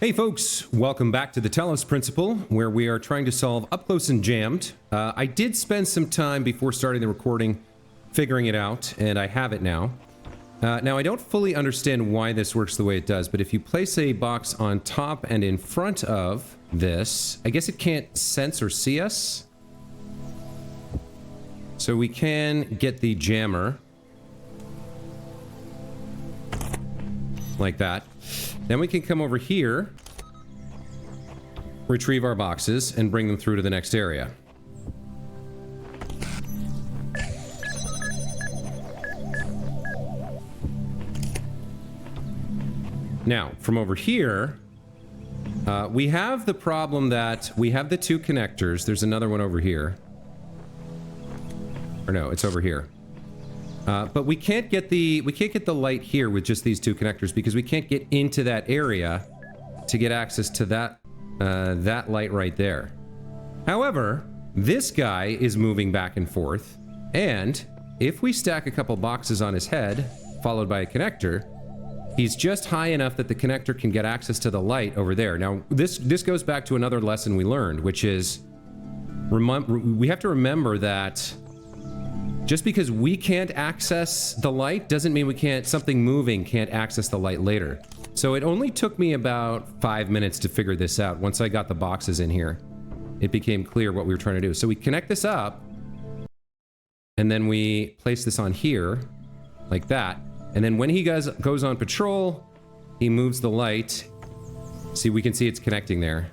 Hey folks, welcome back to the Talos principle, where we are trying to solve Up Close and Jammed. I did spend some time before starting the recording figuring it out, and I have it now. Now, I don't fully understand why this works the way it does, but if you place a box on top and in front of this, I guess it can't sense or see us. So we can get the jammer. Like that. Then we can come over here, retrieve our boxes, and bring them through to the next area. Now, from over here, we have the problem that we have the two connectors. There's another one over here. Or no, it's over here. But we can't get the light here with just these two connectors because we can't get into that area to get access to that that light right there. However, this guy is moving back and forth, and if we stack a couple boxes on his head, followed by a connector, he's just high enough that the connector can get access to the light over there. Now, this goes back to another lesson we learned, which is we have to remember that just because we can't access the light doesn't mean we can't, something moving can't access the light later. So it only took me about 5 minutes to figure this out. Once I got the boxes in here, it became clear what we were trying to do. So we connect this up, and then we place this on here, like that. And then when he goes on patrol, he moves the light. See, we can see it's connecting there.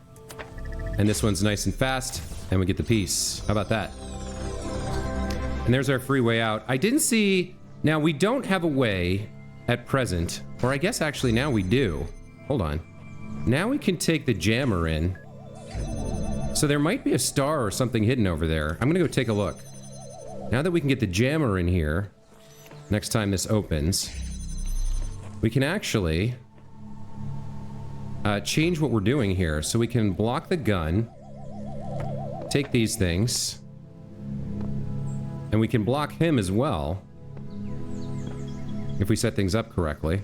And this one's nice and fast, and we get the piece. How about that? And there's our free way out. I didn't see... Now, we don't have a way at present. Or I guess actually now we do. Hold on. Now we can take the jammer in. So there might be a star or something hidden over there. I'm gonna go take a look. Now that we can get the jammer in here, next time this opens, we can actually change what we're doing here. So we can block the gun, take these things, and we can block him as well, if we set things up correctly.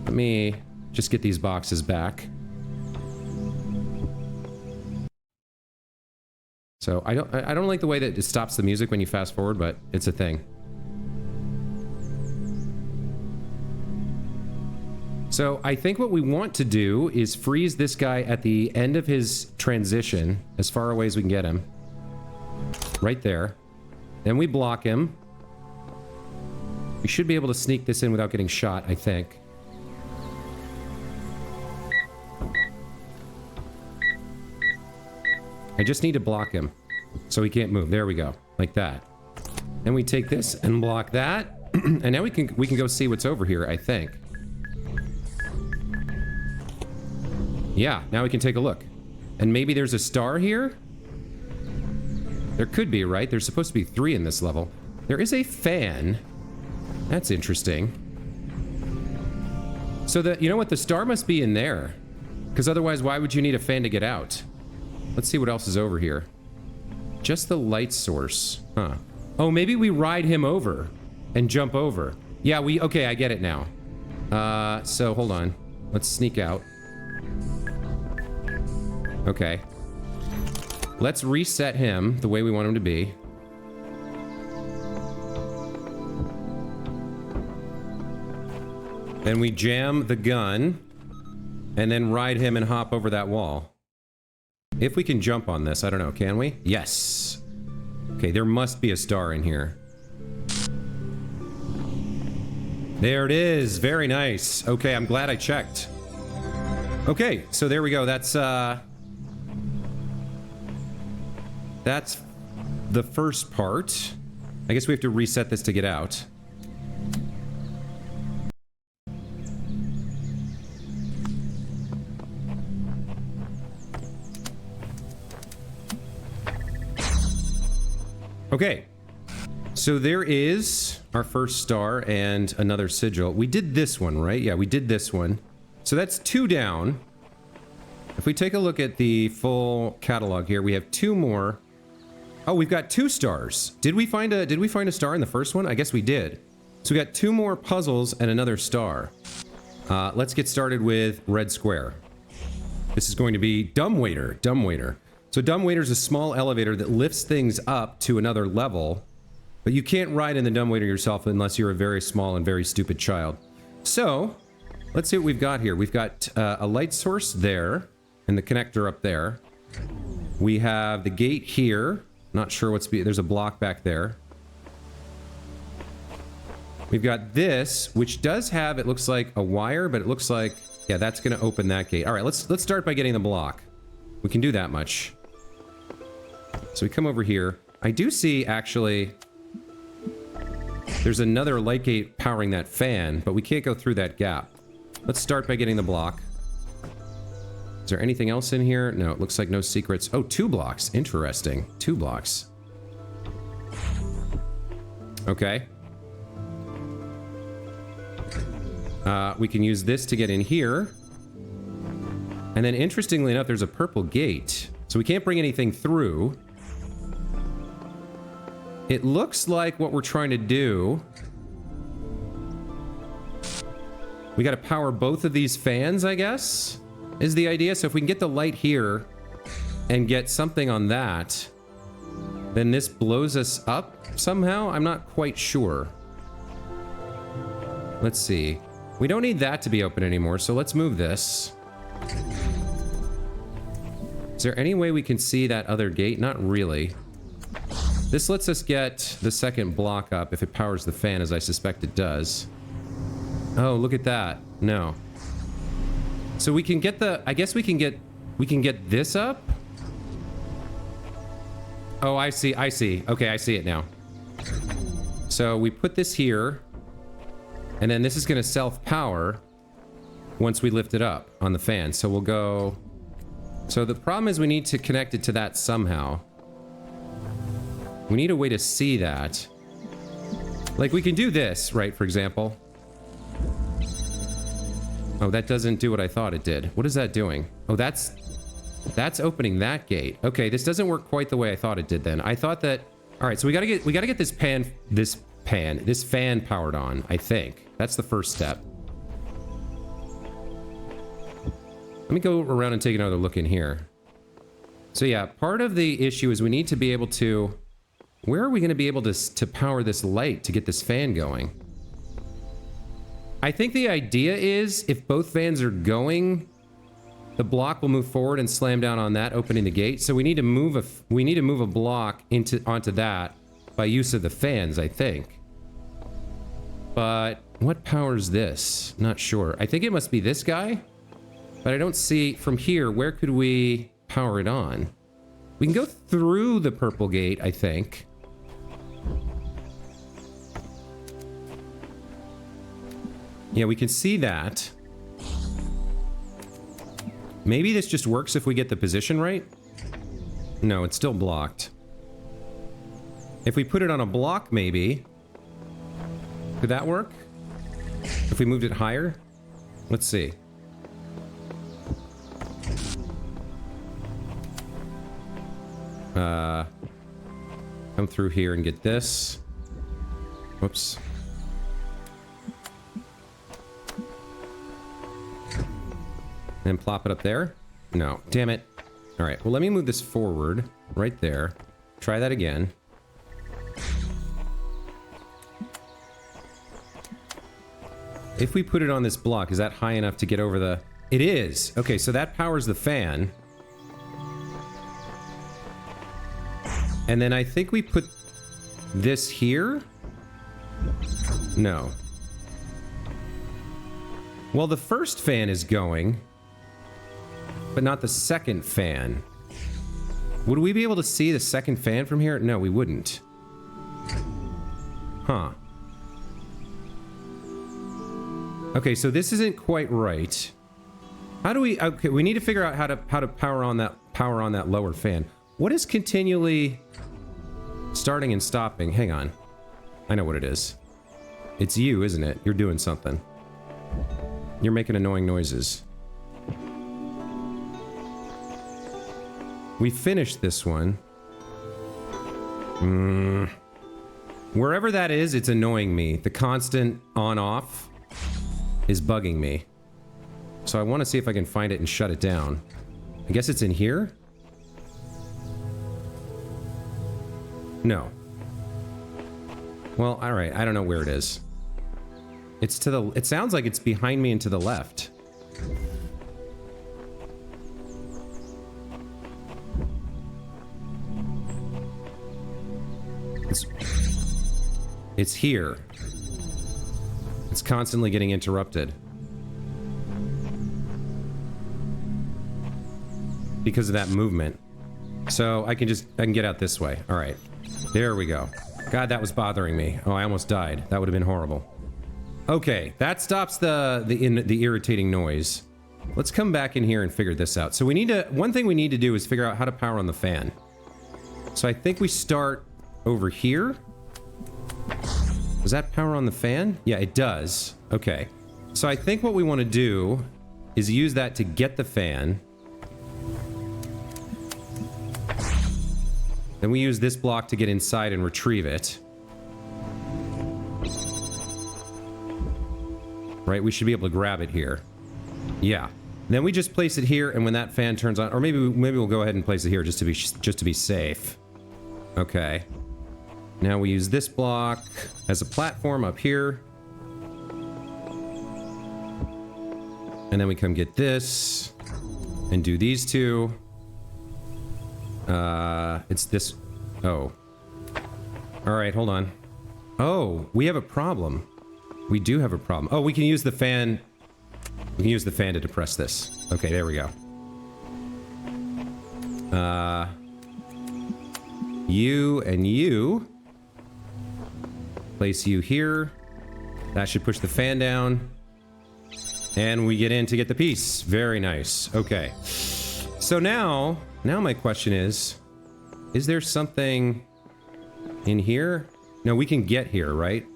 Let me just get these boxes back. So I don't like the way that it stops the music when you fast forward, but it's a thing. So I think what we want to do is freeze this guy at the end of his transition, as far away as we can get him. Right there. Then we block him. We should be able to sneak this in without getting shot, I think. I just need to block him so he can't move. There we go. Like that. Then we take this and block that. And now we can go see what's over here, I think. Yeah, now we can take a look. And maybe there's a star here? There could be, right? There's supposed to be 3 in this level. There is a fan. That's interesting. So you know what? The star must be in there. Because otherwise, why would you need a fan to get out? Let's see what else is over here. Just the light source. Huh. Oh, maybe we ride him over and jump over. Yeah, okay, I get it now. So hold on. Let's sneak out. Okay. Let's reset him the way we want him to be. Then we jam the gun, and then ride him and hop over that wall. If we can jump on this, I don't know, can we? Yes. Okay, there must be a star in here. There it is, very nice. Okay, I'm glad I checked. Okay, so there we go, that's the first part. I guess we have to reset this to get out. Okay. So there is our first star and another sigil. We did this one, right? Yeah, we did this one. So that's 2 down. If we take a look at the full catalog here, we have 2 more. Oh, we've got 2 stars. Did we find a star in the first one? I guess we did. So we got 2 more puzzles and another star. Let's get started with red square. This is going to be dumbwaiter. Dumbwaiter. So dumbwaiter is a small elevator that lifts things up to another level, but you can't ride in the dumbwaiter yourself unless you're a very small and very stupid child. So, let's see what we've got here. We've got a light source there, and the connector up there. We have the gate here. Not sure what's... There's a block back there. We've got this, which does have, it looks like, a wire, but it looks like... Yeah, that's going to open that gate. All right, let's start by getting the block. We can do that much. So we come over here. I do see, actually... There's another light gate powering that fan, but we can't go through that gap. Let's start by getting the block. Is there anything else in here? No, it looks like no secrets. Oh, 2 blocks. Interesting. 2 blocks. Okay. We can use this to get in here. And then, interestingly enough, there's a purple gate. So we can't bring anything through. It looks like what we're trying to do... We gotta power both of these fans, I guess, is the idea. So if we can get the light here and get something on that, then this blows us up somehow? I'm not quite sure. Let's see. We don't need that to be open anymore, so let's move this. Is there any way we can see that other gate? Not really. This lets us get the second block up if it powers the fan, as I suspect it does. Oh, look at that. No. So we can get the... I guess we can get this up? Oh, I see. I see. Okay, I see it now. So we put this here. And then this is going to self-power once we lift it up on the fan. So we'll go... So the problem is we need to connect it to that somehow. We need a way to see that. Like, we can do this, right, for example. Oh, that doesn't do what I thought it did. What is that doing? Oh, that's opening that gate. Okay, this doesn't work quite the way I thought it did then. I thought that... All right, so we gotta get this fan powered on, I think. That's the first step. Let me go around and take another look in here. So yeah, part of the issue is we need to be able to... Where are we going to be able to power this light to get this fan going? I think the idea is if both fans are going, the block will move forward and slam down on that, opening the gate. So we need to move a block onto that by use of the fans, I think. But what powers this? Not sure. I think it must be this guy, but I don't see from here. Where could we power it on? We can go through the purple gate, I think. Yeah, we can see that. Maybe this just works if we get the position right? No, it's still blocked. If we put it on a block, maybe. Could that work? If we moved it higher? Let's see. Come through here and get this. Whoops. And plop it up there? No. Damn it. Alright, well let me move this forward. Right there. Try that again. If we put it on this block, is that high enough to get over the... It is! Okay, so that powers the fan. And then I think we put this here? No. Well, the first fan is going, but not the second fan. Would we be able to see the second fan from here? No, we wouldn't. Huh. Okay, so this isn't quite right. How do we... Okay, we need to figure out how to power on that lower fan. What is continually starting and stopping? Hang on. I know what it is. It's you, isn't it? You're doing something. You're making annoying noises. We finished this one. Wherever that is, it's annoying me. The constant on-off is bugging me. So I want to see if I can find it and shut it down. I guess it's in here? No. Well, alright, I don't know where it is. It's to the... It sounds like it's behind me and to the left. It's here. It's constantly getting interrupted. Because of that movement. So I can get out this way. Alright. There we go. God, that was bothering me. Oh, I almost died. That would have been horrible. Okay, that stops the irritating noise. Let's come back in here and figure this out. So we need to... One thing we need to do is figure out how to power on the fan. So I think we start over here. Does that power on the fan? Yeah, it does. Okay. So I think what we want to do is use that to get the fan. Then we use this block to get inside and retrieve it. Right, we should be able to grab it here. Yeah. Then we just place it here, and when that fan turns on, or maybe we'll go ahead and place it here just to be safe. Okay. Now we use this block as a platform up here. And then we come get this and do these two. It's this. Oh. Alright, hold on. Oh, we have a problem. We do have a problem. Oh, we can use the fan. We can use the fan to depress this. Okay, there we go. You and you. Place you here. That should push the fan down. And we get in to get the piece. Very nice. Okay. So now my question is there something in here? No, we can get here, right?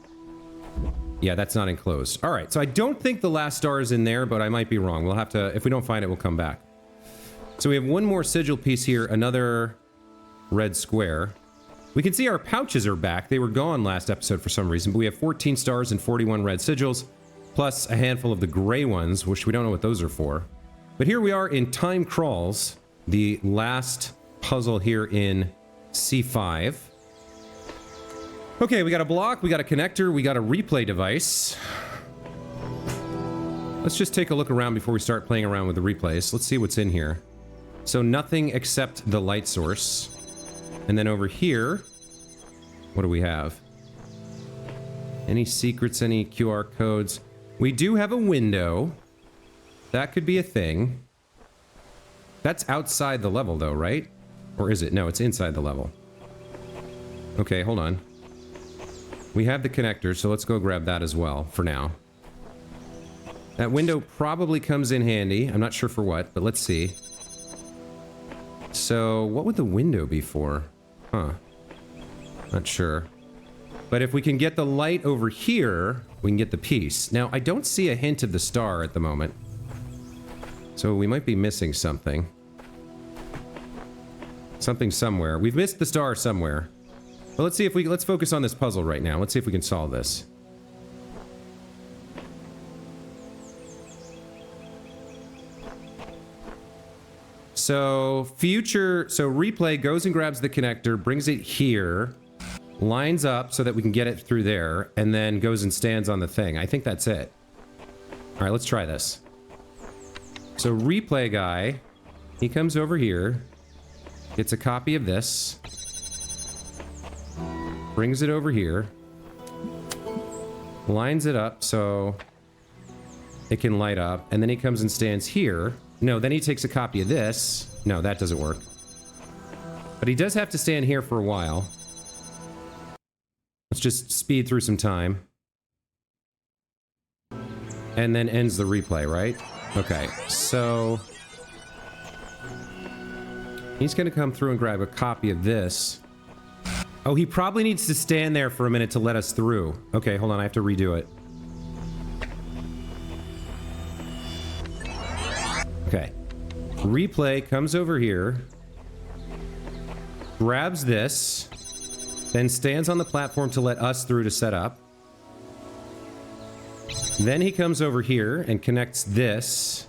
Yeah, that's not enclosed. All right, so I don't think the last star is in there, but I might be wrong. We'll have to, if we don't find it, we'll come back. So we have one more sigil piece here, another red square. We can see our pouches are back. They were gone last episode for some reason, but we have 14 stars and 41 red sigils, plus a handful of the gray ones, which we don't know what those are for. But here we are in Time Crawls, the last puzzle here in C5. Okay, we got a block, we got a connector, we got a replay device. Let's just take a look around before we start playing around with the replays. Let's see what's in here. So nothing except the light source. And then over here, what do we have? Any secrets, any QR codes? We do have a window. That could be a thing. That's outside the level though, right? Or is it? No, it's inside the level. Okay, hold on. We have the connector, so let's go grab that as well, for now. That window probably comes in handy. I'm not sure for what, but let's see. So, what would the window be for? Huh. Not sure. But if we can get the light over here, we can get the piece. Now, I don't see a hint of the star at the moment. So we might be missing something. Something somewhere. We've missed the star somewhere. But let's see if let's focus on this puzzle right now. Let's see if we can solve this. So replay goes and grabs the connector, brings it here, lines up so that we can get it through there, and then goes and stands on the thing. I think that's it. All right, let's try this. So replay guy, he comes over here, gets a copy of this, brings it over here, lines it up so it can light up, and then he comes and stands here. No, then he takes a copy of this. No, that doesn't work. But he does have to stand here for a while. Let's just speed through some time. And then ends the replay, right? Okay, so he's gonna come through and grab a copy of this. Oh, he probably needs to stand there for a minute to let us through. Okay, hold on, I have to redo it. Okay. Replay comes over here, grabs this, then stands on the platform to let us through to set up. Then he comes over here and connects this.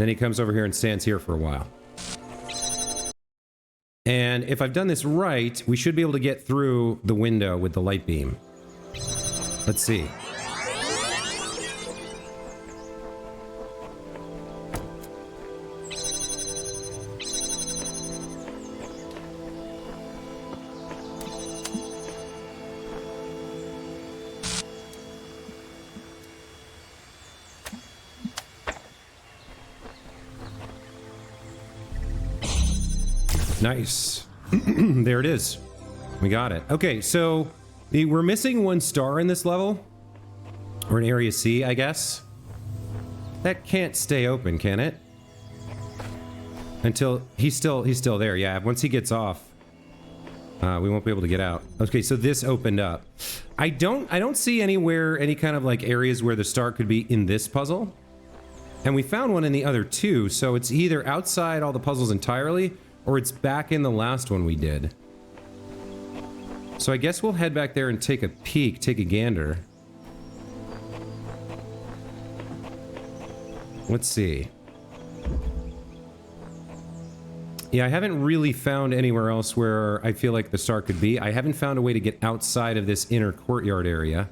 Then he comes over here and stands here for a while. And if I've done this right, we should be able to get through the window with the light beam. Let's see. Nice. There it is. We got it. Okay, so we're missing one star in this level. Or in Area C, I guess. That can't stay open, can it? Until he's still there. Yeah, once he gets off, we won't be able to get out. Okay, so this opened up. I don't see anywhere any kind of like areas where the star could be in this puzzle. And we found one in the other two, so it's either outside all the puzzles entirely, or it's back in the last one we did. So I guess we'll head back there and take a peek, take a gander. Let's see. Yeah, I haven't really found anywhere else where I feel like the star could be. I haven't found a way to get outside of this inner courtyard area.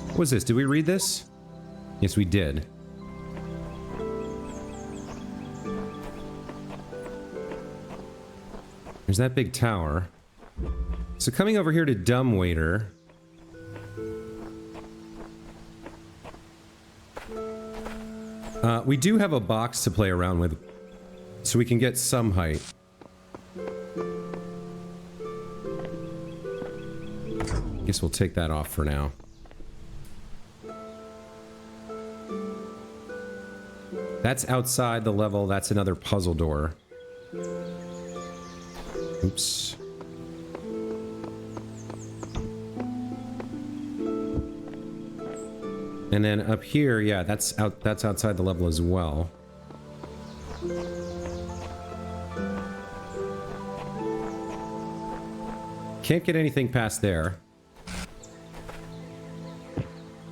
What was this? Did we read this? Yes, we did. There's that big tower. So coming over here to Dumbwaiter. We do have a box to play around with, so we can get some height. Guess we'll take that off for now. That's outside the level. That's another puzzle door. Oops. And then up here, yeah, that's outside the level as well. Can't get anything past there.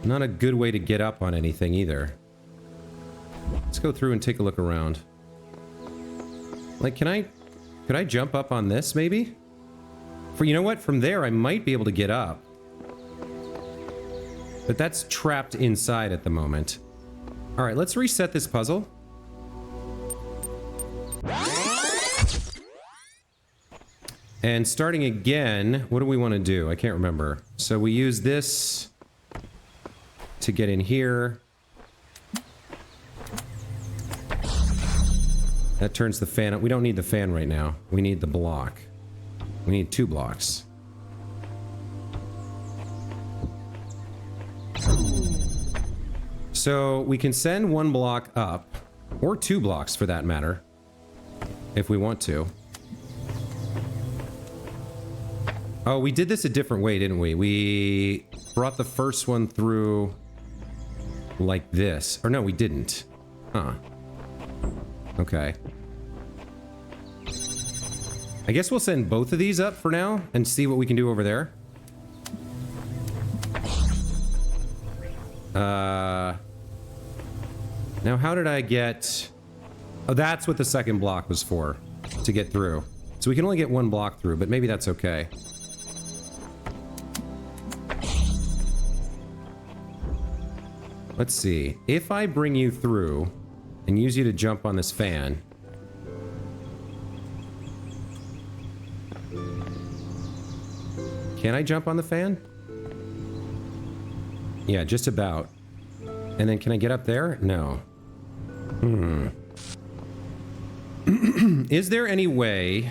Not a good way to get up on anything either. Let's go through and take a look around. Like, could I jump up on this, maybe? You know what? From there, I might be able to get up. But that's trapped inside at the moment. Alright, let's reset this puzzle. And starting again, what do we want to do? I can't remember. So we use this to get in here. That turns the fan up. We don't need the fan right now. We need the block. We need 2 blocks. So we can send 1 block up, or 2 blocks for that matter, if we want to. Oh, we did this a different way, didn't we? We brought the first one through like this. Or no, we didn't. Huh. Okay. I guess we'll send both of these up for now and see what we can do over there. Now how did I get... Oh, that's what the second block was for. To get through. So we can only get 1 block through, but maybe that's okay. Let's see. If I bring you through and use you to jump on this fan... Can I jump on the fan? Yeah, just about. And then can I get up there? No. Is there any way...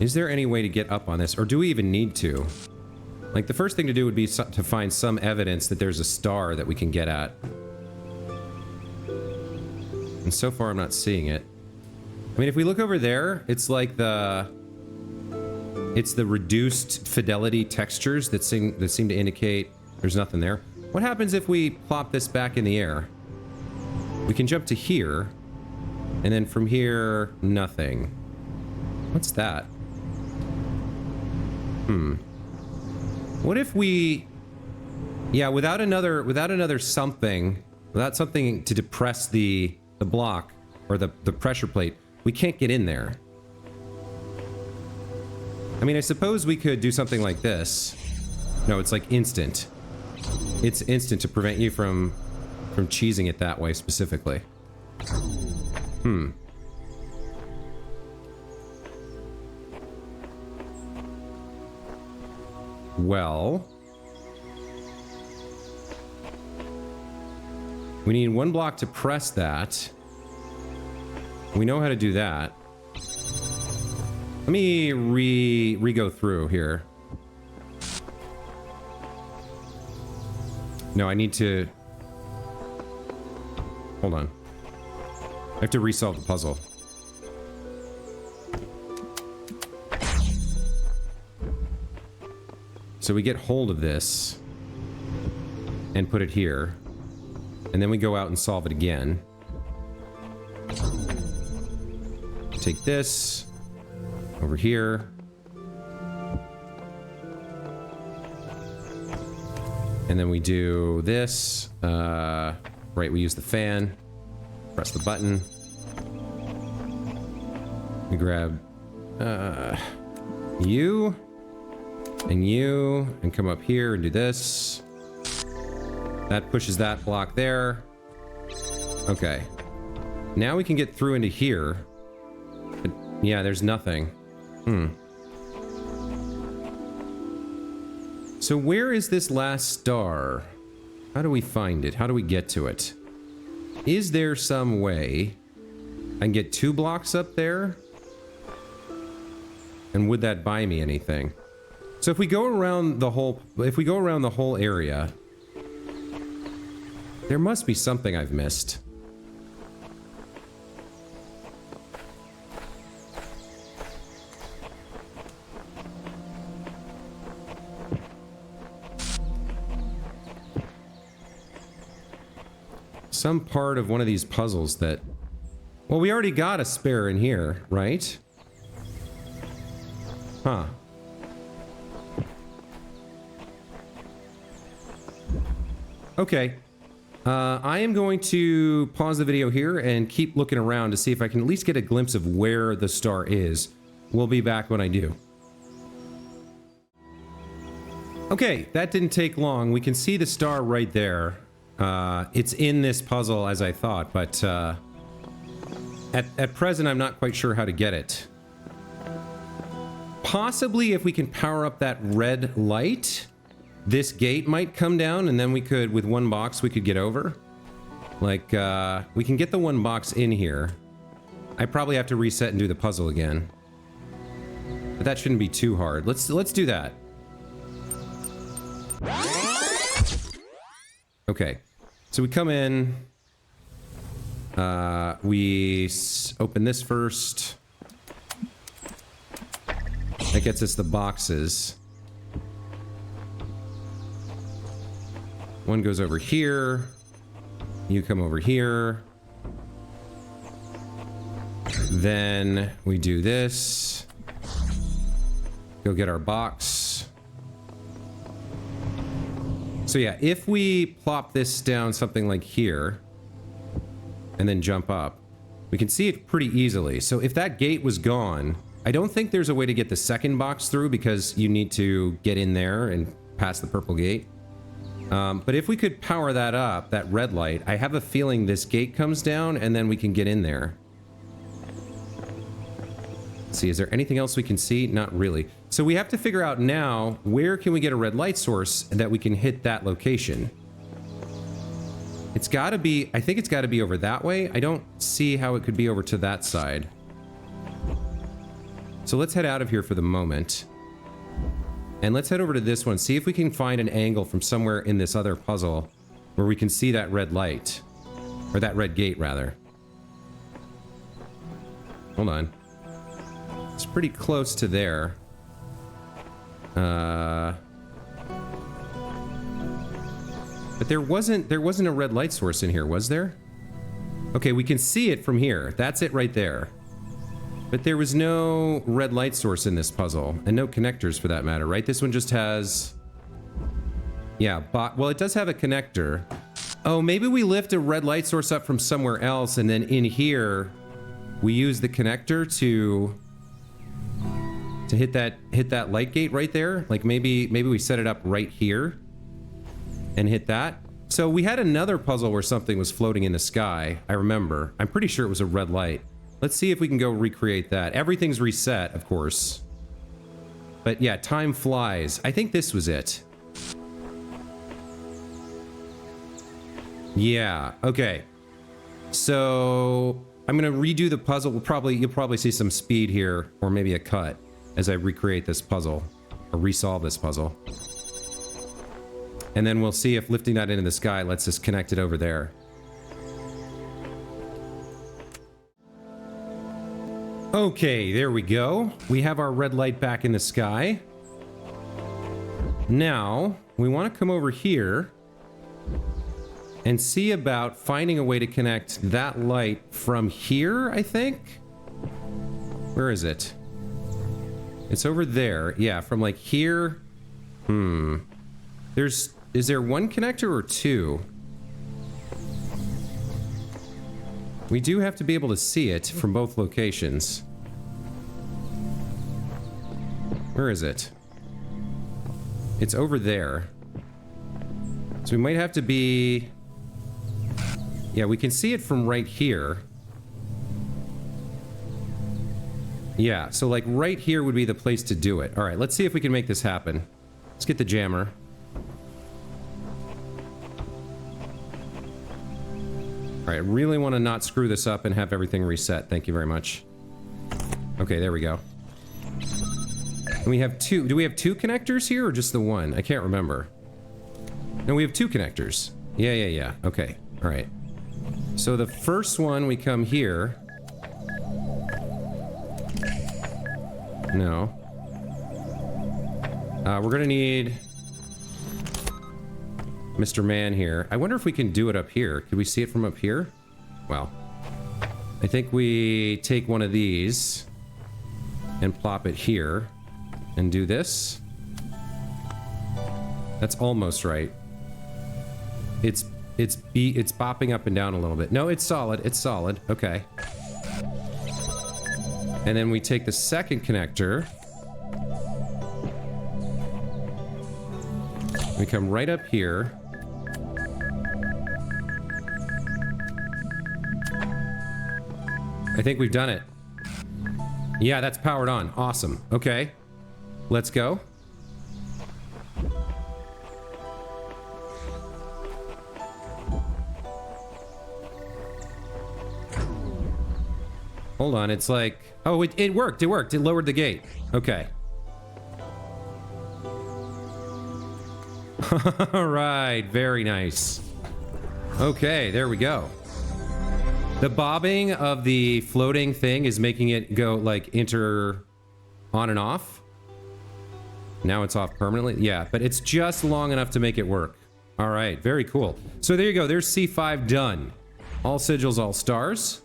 Is there any way to get up on this? Or do we even need to? Like, the first thing to do would be to find some evidence that there's a star that we can get at. And so far, I'm not seeing it. I mean, if we look over there, it's like the... It's the reduced fidelity textures that seem to indicate there's nothing there. What happens if we plop this back in the air? We can jump to here, and then from here, nothing. What's that? What if we... Yeah, without another something, without something to depress the block or the pressure plate, we can't get in there. I mean, I suppose we could do something like this. No, it's like instant. It's instant to prevent you from cheesing it that way specifically. Well, we need one block to press that. We know how to do that. Let me re-go through here. No, I need to... Hold on. I have to resolve the puzzle. So we get hold of this and put it here. And then we go out and solve it again. Take this over here. And then we do this. Right, we use the fan. Press the button. We grab you and come up here and do this. That pushes that block there. Okay. Now we can get through into here. But yeah, there's nothing. So where is this last star? How do we find it? How do we get to it? Is there some way I can get 2 blocks up there? And would that buy me anything? So if we go around the whole area, there must be something I've missed. Some part of one of these puzzles that... Well, we already got a spare in here, right? Huh. Okay. I am going to pause the video here and keep looking around to see if I can at least get a glimpse of where the star is. We'll be back when I do. Okay, that didn't take long. We can see the star right there. It's in this puzzle as I thought, but at present I'm not quite sure how to get it. Possibly if we can power up that red light, this gate might come down and then we could, with 1 box, we could get over. Like, we can get the 1 box in here. I probably have to reset and do the puzzle again. But that shouldn't be too hard. Let's do that. Okay, so we come in, we open this first. That gets us the boxes. One goes over here, you come over here. Then we do this. Go get our box. So yeah, if we plop this down something like here, and then jump up, we can see it pretty easily. So if that gate was gone, I don't think there's a way to get the second box through because you need to get in there and pass the purple gate. But if we could power that up, that red light, I have a feeling this gate comes down and then we can get in there. Let's see, is there anything else we can see? Not really. So we have to figure out now, where can we get a red light source that we can hit that location? It's gotta be, I think it's gotta be over that way. I don't see how it could be over to that side. So let's head out of here for the moment. And let's head over to this one, see if we can find an angle from somewhere in this other puzzle where we can see that red light. Or that red gate, rather. Hold on. It's pretty close to there. But there wasn't a red light source in here, was there? Okay, we can see it from here. That's it right there. But there was no red light source in this puzzle, and no connectors for that matter, right? This one just has Yeah, well, it does have a connector. Oh, maybe we lift a red light source up from somewhere else, and then in here, we use the connector to hit that light gate right there. Like maybe we set it up right here and hit that. So we had another puzzle where something was floating in the sky. I remember. I'm pretty sure it was a red light. Let's see if we can go recreate that. Everything's reset, of course. But yeah, time flies. I think this was it. Yeah, okay. So I'm gonna redo the puzzle. You'll probably see some speed here, or maybe a cut, as I recreate this puzzle, or resolve this puzzle. And then we'll see if lifting that into the sky lets us connect it over there. Okay, there we go. We have our red light back in the sky. Now, we want to come over here and see about finding a way to connect that light from here, I think? Where is it? It's over there. Yeah, from like here. Is there one connector or two? We do have to be able to see it from both locations. Where is it? It's over there. So we might have to be... Yeah, we can see it from right here. Yeah, so like right here would be the place to do it. All right, let's see if we can make this happen. Let's get the jammer. All right, I really want to not screw this up and have everything reset. Thank you very much. Okay, there we go. And we have two. Do we have two connectors here or just the one? I can't remember. No, we have two connectors. Yeah. Okay, all right. So the first one, we come here. No. We're gonna need Mr. Man here. I wonder if we can do it up here. Could we see it from up here? Well, I think we take one of these and plop it here and do this. That's almost right. It's bopping up and down a little bit. No, it's solid. It's solid. Okay. And then we take the second connector. We come right up here. I think we've done it. Yeah, that's powered on. Awesome. Okay. Let's go. Hold on, it's like... Oh, it worked, it worked. It lowered the gate. Okay. All right, very nice. Okay, there we go. The bobbing of the floating thing is making it go, like, on and off. Now it's off permanently. Yeah, but it's just long enough to make it work. All right, very cool. So there you go. There's C5 done. All sigils, all stars.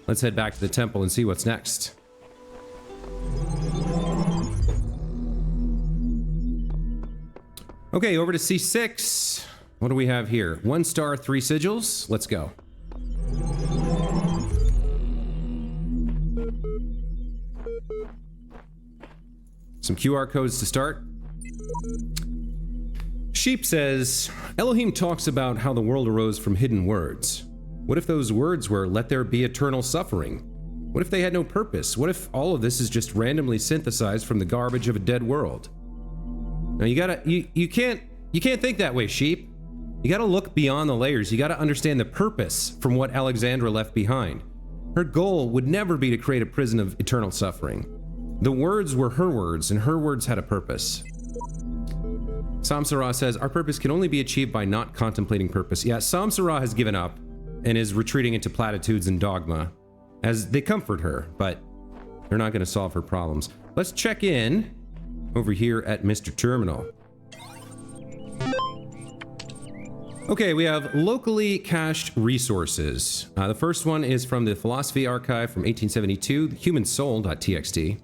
Let's head back to the temple and see what's next. Okay, over to C6. What do we have here? 1 star, 3 sigils. Let's go. Some QR codes to start. Sheep says, Elohim talks about how the world arose from hidden words. What if those words were, let there be eternal suffering? What if they had no purpose? What if all of this is just randomly synthesized from the garbage of a dead world? Now you can't think that way, sheep. You gotta look beyond the layers. You gotta understand the purpose from what Alexandra left behind. Her goal would never be to create a prison of eternal suffering. The words were her words, and her words had a purpose. Samsara says, our purpose can only be achieved by not contemplating purpose. Yeah, Samsara has given up and is retreating into platitudes and dogma as they comfort her, but they're not going to solve her problems. Let's check in over here at Mr. Terminal. Okay, we have locally cached resources. The first one is from the Philosophy Archive from 1872, humansoul.txt.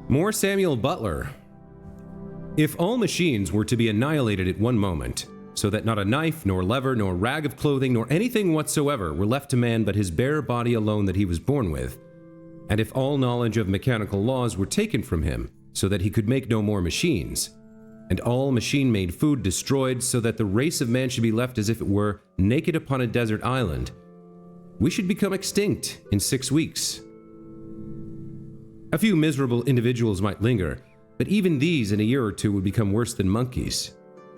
More Samuel Butler. If all machines were to be annihilated at one moment, so that not a knife, nor lever, nor rag of clothing, nor anything whatsoever were left to man but his bare body alone that he was born with, and if all knowledge of mechanical laws were taken from him, so that he could make no more machines, and all machine-made food destroyed, so that the race of man should be left as if it were naked upon a desert island, we should become extinct in 6 weeks. A few miserable individuals might linger, but even these in a year or two would become worse than monkeys.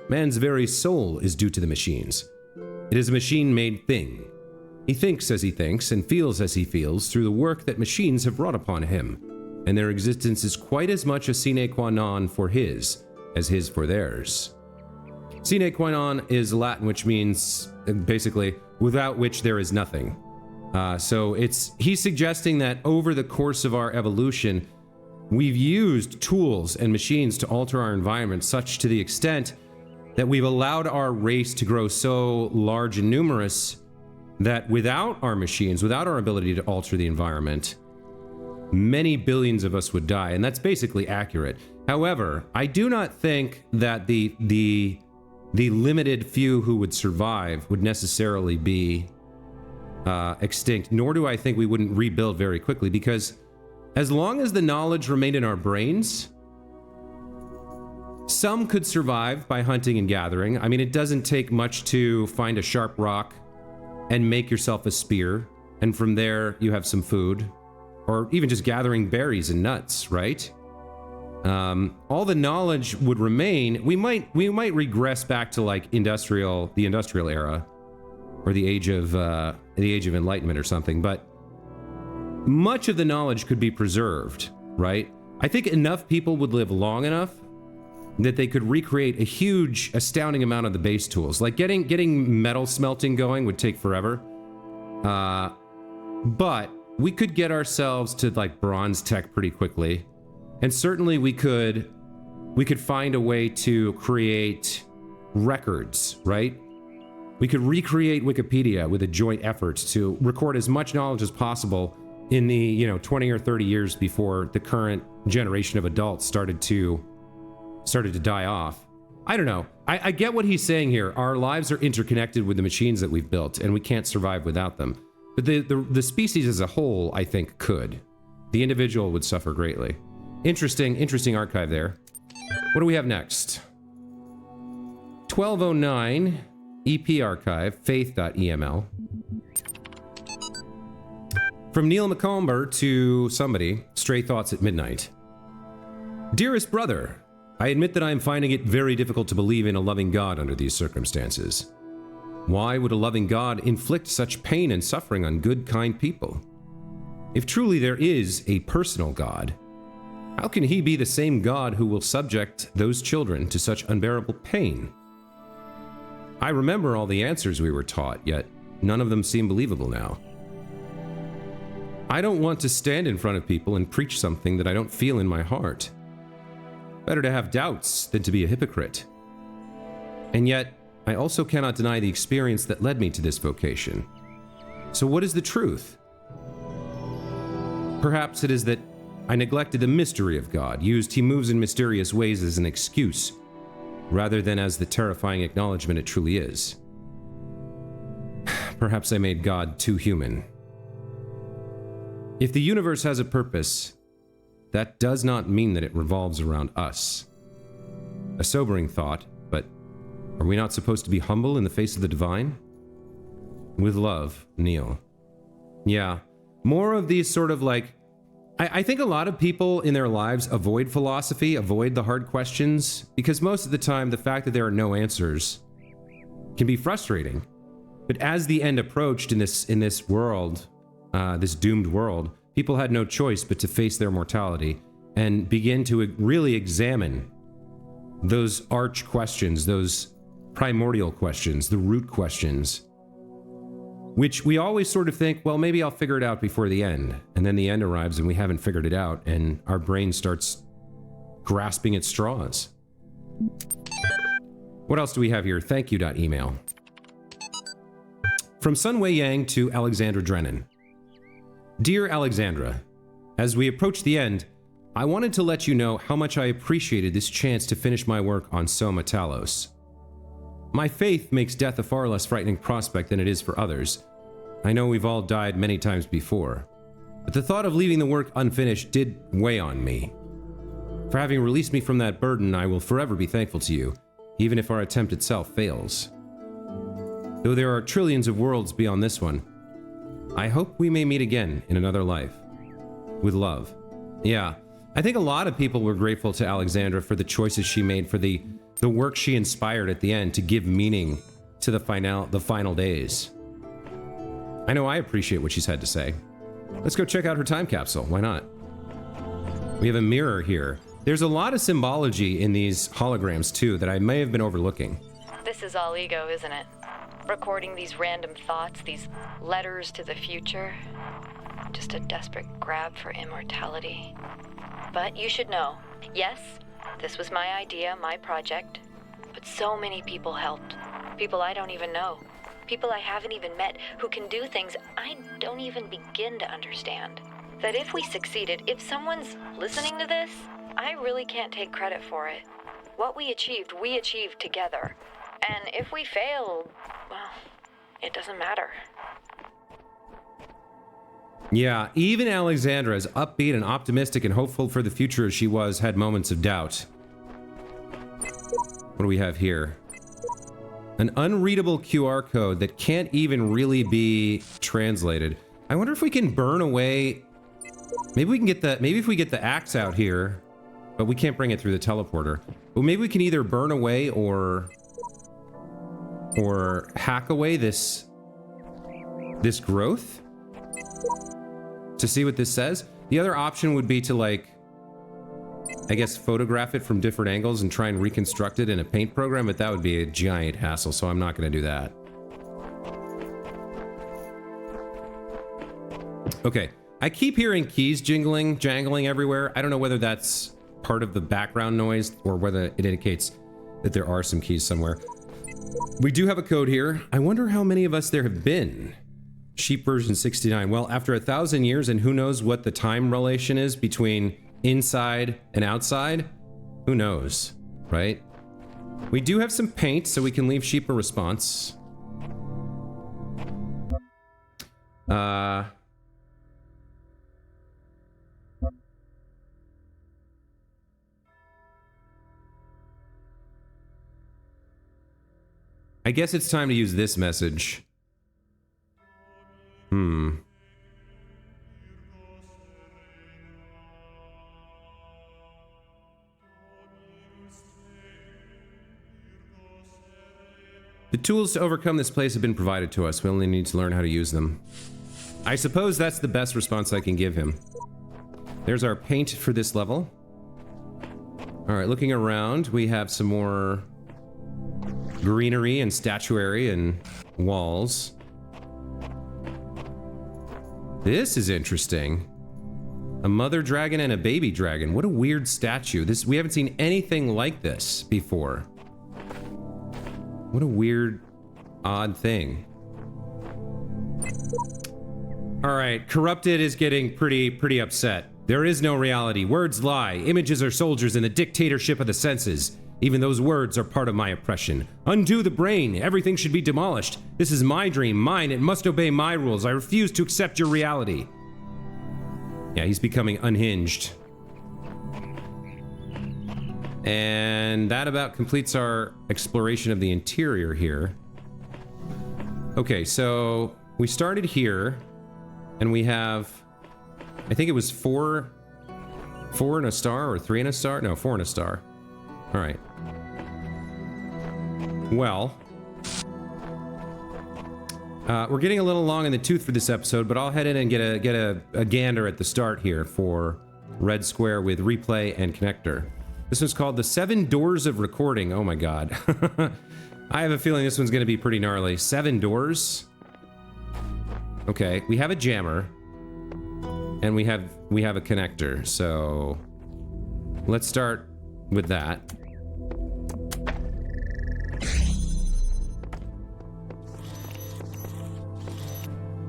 Man's very soul is due to the machines. It is a machine-made thing. He thinks as he thinks and feels as he feels through the work that machines have wrought upon him, and their existence is quite as much a sine qua non for his as his for theirs. Sine qua non is Latin, which means basically without which there is nothing. So he's suggesting that over the course of our evolution, we've used tools and machines to alter our environment such to the extent that we've allowed our race to grow so large and numerous that without our machines, without our ability to alter the environment, many billions of us would die, and that's basically accurate. However, I do not think that the limited few who would survive would necessarily be extinct, nor do I think we wouldn't rebuild very quickly, because as long as the knowledge remained in our brains, some could survive by hunting and gathering. I mean, it doesn't take much to find a sharp rock and make yourself a spear, and from there you have some food, or even just gathering berries and nuts, right? All the knowledge would remain. We might regress back to like the industrial era, or the age of enlightenment or something, but much of the knowledge could be preserved, right? I think enough people would live long enough that they could recreate a huge, astounding amount of the base tools. Like getting metal smelting going would take forever. But we could get ourselves to like bronze tech pretty quickly. And certainly we could find a way to create records, right? We could recreate Wikipedia with a joint effort to record as much knowledge as possible in the 20 or 30 years before the current generation of adults started to die off. I don't know. I get what he's saying here. Our lives are interconnected with the machines that we've built, and we can't survive without them. But the species as a whole, I think, could. The individual would suffer greatly. Interesting archive there. What do we have next? 1209 EP archive, faith.eml. From Neil McComber to somebody, Stray Thoughts at Midnight. Dearest brother, I admit that I am finding it very difficult to believe in a loving God under these circumstances. Why would a loving God inflict such pain and suffering on good, kind people? If truly there is a personal God, how can he be the same God who will subject those children to such unbearable pain? I remember all the answers we were taught, yet none of them seem believable now. I don't want to stand in front of people and preach something that I don't feel in my heart. Better to have doubts than to be a hypocrite. And yet, I also cannot deny the experience that led me to this vocation. So what is the truth? Perhaps it is that I neglected the mystery of God, used he moves in mysterious ways as an excuse, rather than as the terrifying acknowledgement it truly is. Perhaps I made God too human. If the universe has a purpose, that does not mean that it revolves around us. A sobering thought, but are we not supposed to be humble in the face of the divine? With love, Neil. Yeah, more of these sort of like... I think a lot of people in their lives avoid philosophy, avoid the hard questions, because most of the time the fact that there are no answers can be frustrating. But as the end approached in this world, this doomed world, people had no choice but to face their mortality and begin to really examine those arch questions, those primordial questions, the root questions, which we always sort of think, well, maybe I'll figure it out before the end. And then the end arrives and we haven't figured it out, and our brain starts grasping at straws. What else do we have here? Thank you.email. From Sunway Yang to Alexandra Drennan. Dear Alexandra, as we approach the end, I wanted to let you know how much I appreciated this chance to finish my work on Soma Talos. My faith makes death a far less frightening prospect than it is for others. I know we've all died many times before, but the thought of leaving the work unfinished did weigh on me. For having released me from that burden, I will forever be thankful to you, even if our attempt itself fails. Though there are trillions of worlds beyond this one, I hope we may meet again in another life. With love. Yeah, I think a lot of people were grateful to Alexandra for the choices she made, for the work she inspired at the end to give meaning to the final days. I know I appreciate what she's had to say. Let's go check out her time capsule. Why not? We have a mirror here. There's a lot of symbology in these holograms too that I may have been overlooking. This is all ego, isn't it? Recording these random thoughts, these letters to the future. Just a desperate grab for immortality. But you should know, yes, this was my idea, my project. But so many people helped. People I don't even know. People I haven't even met who can do things I don't even begin to understand. That if we succeeded, if someone's listening to this, I really can't take credit for it. What we achieved together. And if we fail, well, it doesn't matter. Yeah, even Alexandra, as upbeat and optimistic and hopeful for the future as she was, had moments of doubt. What do we have here? An unreadable QR code that can't even really be translated. I wonder if we can burn away... Maybe we can get the... Maybe if we get the axe out here, but we can't bring it through the teleporter. Well, maybe we can either burn away or hack away this growth to see what this says. The other option would be to, like, I guess photograph it from different angles and try and reconstruct it in a paint program, but that would be a giant hassle, so I'm not going to do that. Okay, I keep hearing keys jangling everywhere. I don't know whether that's part of the background noise or whether it indicates that there are some keys somewhere. We do have a code here. I wonder how many of us there have been. Sheep version 69. Well, after 1,000 years, and who knows what the time relation is between inside and outside? Who knows, right? We do have some paint, so we can leave sheep a response. I guess it's time to use this message. The tools to overcome this place have been provided to us. We only need to learn how to use them. I suppose that's the best response I can give him. There's our paint for this level. Alright, looking around, we have some more greenery and statuary and walls. This is interesting. A mother dragon and a baby dragon. What a weird statue. We haven't seen anything like this before. What a weird, odd thing. Alright, Corrupted is getting pretty upset. There is no reality. Words lie. Images are soldiers in the dictatorship of the senses. Even those words are part of my oppression. Undo the brain. Everything should be demolished. This is my dream, mine. It must obey my rules. I refuse to accept your reality. Yeah, he's becoming unhinged. And that about completes our exploration of the interior here. Okay, so we started here, and we have, I think it was four and a star, or 3 and a star? No, 4 and a star. All right. Well, we're getting a little long in the tooth for this episode, but I'll head in and get a gander at the start here for Red Square with replay and connector. This one's called The 7 Doors of Recording. Oh my god. I have a feeling this one's going to be pretty gnarly. 7 doors? Okay, we have a jammer. And we have a connector, so let's start with that.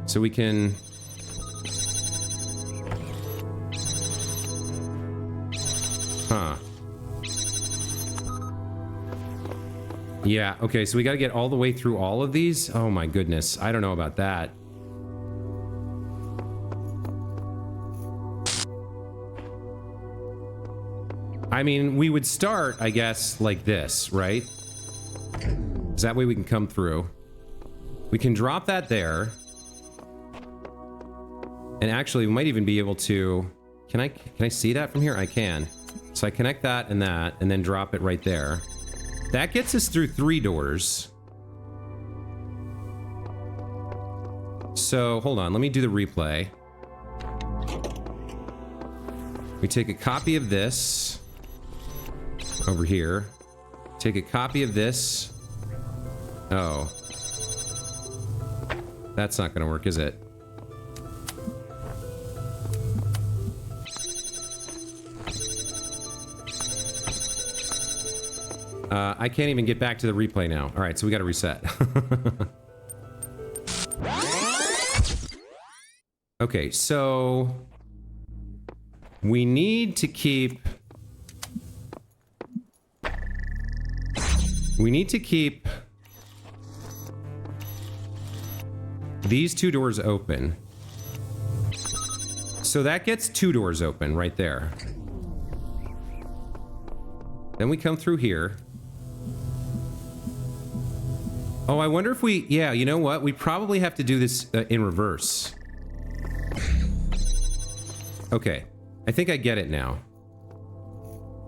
So we can... Huh. Yeah, okay, so we gotta get all the way through all of these? Oh my goodness, I don't know about that. I mean, we would start, I guess, like this, right? 'Cause that way we can come through. We can drop that there. And actually, we might even be able to... Can I see that from here? I can. So I connect that, and then drop it right there. That gets us through 3 doors. So, hold on. Let me do the replay. We take a copy of this. Over here. Take a copy of this. Oh. That's not gonna work, is it? I can't even get back to the replay now. Alright, so we gotta reset. Okay, so... we need to keep... these 2 doors open. So that gets 2 doors open right there. Then we come through here. Oh, I wonder if we... yeah, you know what? We probably have to do this in reverse. Okay. I think I get it now.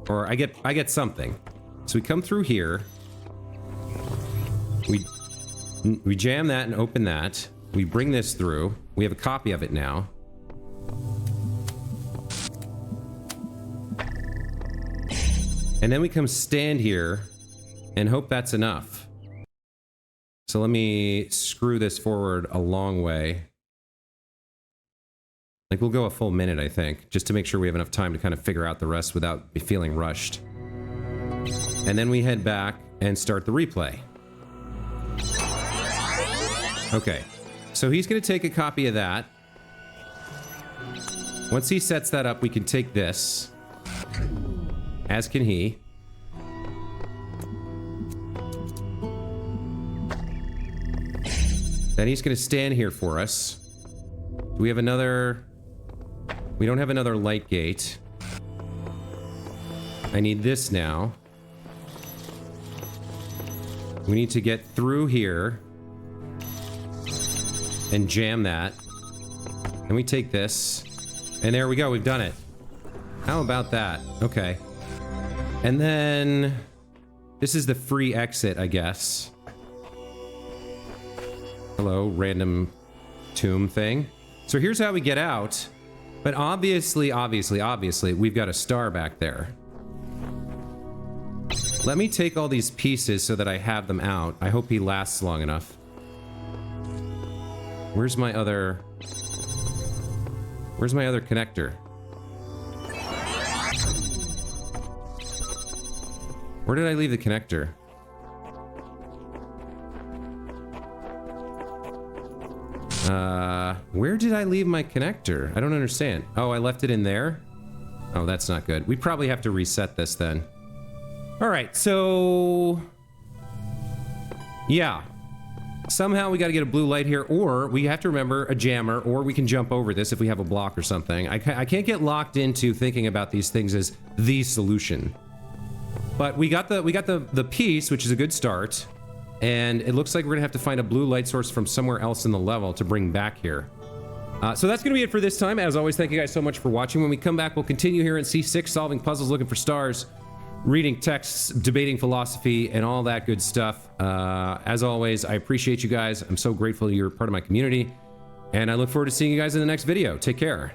Or I get something. So we come through here. We jam that and open that. We bring this through. We have a copy of it now. And then we come stand here and hope that's enough. So let me screw this forward a long way. Like, we'll go a full minute, I think, just to make sure we have enough time to kind of figure out the rest without feeling rushed. And then we head back and start the replay. Okay, so he's going to take a copy of that. Once he sets that up, we can take this. As can he. Then he's going to stand here for us. Do we have another... we don't have another light gate. I need this now. We need to get through here. And jam that. And we take this. And there we go, we've done it. How about that? Okay. And then... this is the free exit, I guess. Hello, random tomb thing. So here's how we get out. But obviously, we've got a star back there. Let me take all these pieces so that I have them out. I hope he lasts long enough. Where's my other connector? Where did I leave the connector? Where did I leave my connector? I don't understand. Oh, I left it in there? Oh, that's not good. We probably have to reset this then. Alright, so... yeah. Somehow we gotta get a blue light here, or we have to remember a jammer, or we can jump over this if we have a block or something. I can't get locked into thinking about these things as the solution. But we got the piece, which is a good start. And it looks like we're gonna have to find a blue light source from somewhere else in the level to bring back here. So that's gonna be it for this time. As always, thank you guys so much for watching. When we come back, we'll continue here in C6, solving puzzles, looking for stars, reading texts, debating philosophy, and all that good stuff. As always, I appreciate you guys. I'm so grateful you're part of my community. And I look forward to seeing you guys in the next video. Take care.